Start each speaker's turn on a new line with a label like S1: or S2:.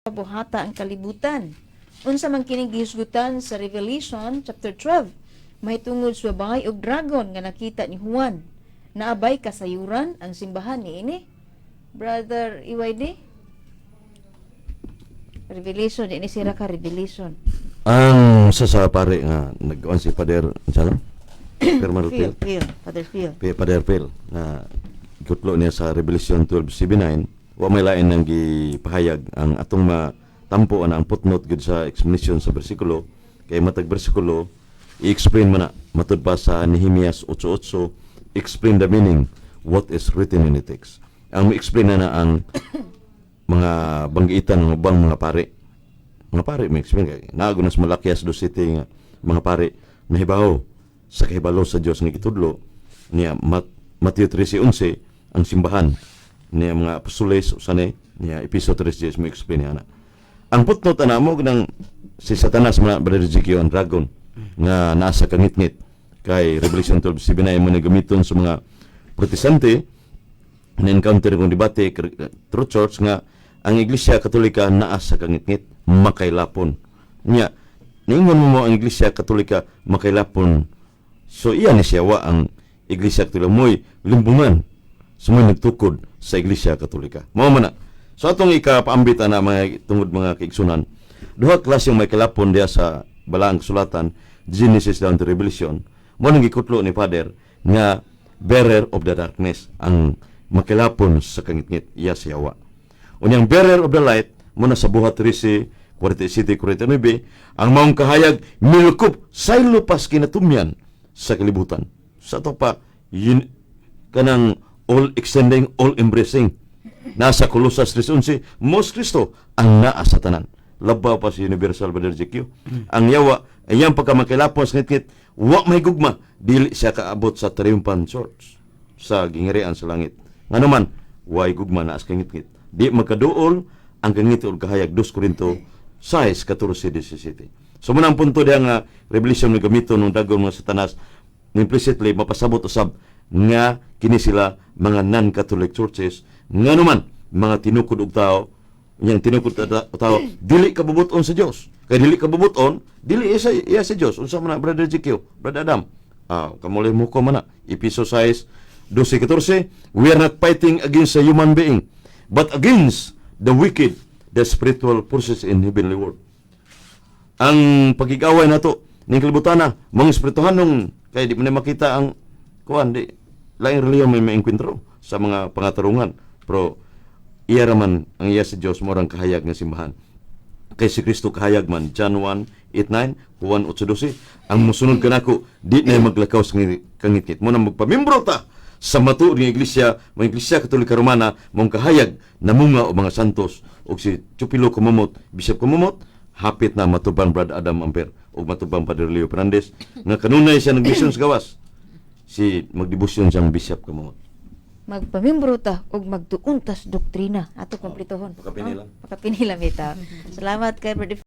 S1: buhata ang kalibutan. Unsa man kining gihisgutan sa Revelation chapter 12, may tungod sa bahay og dragon nga nakita ni Juan. Naabay kasayuran ang simbahan niini. Brother EYD? Revelation, ini sira ka Revelation.
S2: Ang sa pare nga nag-on si Pader Salom.
S1: Phil, Father Phil.
S2: Pader Phil na gutlo niya sa Revelation 12:79. Wa may lain nang gipahayag ang atong matampo ana ang footnote gud sa explanation sa bersikulo kay matag bersikulo i-explain mo na matud pa sa Nehemias 8:8 explain the meaning what is written in the text. Ang ma-explain na ang mga banggitan ng ubang mga pare. Mga pare may explain kay naago na sa Malakias City nga mga pare nahibaw sa kahibalo sa Dios nga gitudlo niya Matthew 13:11 ang simbahan niya mga apostoles usane niya episode 3 may explain niya na. Ang footnote na mo ng si Satanas mga Brother Ezekiel ang dragon nga nasa kangit-ngit kay Revelation 12:7 mo gamiton sa mga protestante na encounter kong debate Truth Church nga ang Iglesia Katolika naa sa kangit-ngit makailapon niya ningon mo ang Iglesia Katolika makailapon so iya ni siya wa ang Iglesia Katolika mo'y limbungan sumoy nagtukod sa Iglesia Katolika mao man na. So atong ikapaambit na mga tungod mga kaigsunan duha klase may kalapon diya sa balaang sulatan Genesis down to Revelation mo nang gikutlo ni Father nga bearer of the darkness ang makilapon sa kangit-ngit iya si Hawa. Unyang bearer of the light mo na sa Buhat 13:47-49 ang maong kahayag milkup saylo pas kinatumyan sa kalibutan. Sa to pa kanang all extending, all embracing. Nasa Colossus 3:11 Mos Kristo ang naa sa tanan. Labaw pa si Universal Brother GQ. Ang yawa ayang pagkamakilapon sa ngit-ngit wa may gugma dili siya kaabot sa triumphant church sa gingirian sa langit. Nganuman way gugma na as kangit-ngit. Di magkaduol ang kangit ug kahayag 2 Korinto 6:14-17. So munang punto diya nga revelation ni gamiton ng dagon mga Satanas implicitly mapasabot usab nga kini sila mga non-Catholic churches nganuman mga tinukod og tao yang tinukod tao dili kabubuton sa Dios kay dili kabubuton dili iya sa Dios unsa man Brother GQ Brother Adam kamulay mo ko man na Ephesians 6:12-14 we are not fighting against a human being but against the wicked, the spiritual forces in heavenly world. Ang pagigaway nato ning kalibutan na mga espirituhan nung kay di man makita ang kuan di laing reliyon may maengkwentro sa mga pangatarungan pero iya raman ang iya sa Dios mo rang kahayag nga simbahan kay si Kristo kahayag man John 1:8-9 Juan 8:12 ang musunod kanako di na maglakaw sa kangit-ngit mo na magpamembro ta sa matuod nga iglesia mga Iglesia Katolika Romana mong kahayag namunga o mga santos o si Chupilo Kumamot Bishop Kumamot hapit na matubang Brad Adam Amper o matubang Padre Leo Fernandez nga kanunay siya nag-mission sa gawas si magdebosyon siyang Bishop Kumamot
S1: Magpamimbro ta og magtuuntas doktrina ato kompletohon.
S2: Pakapinilang.
S1: Pakapinilang bitaw. Salamat kay Brother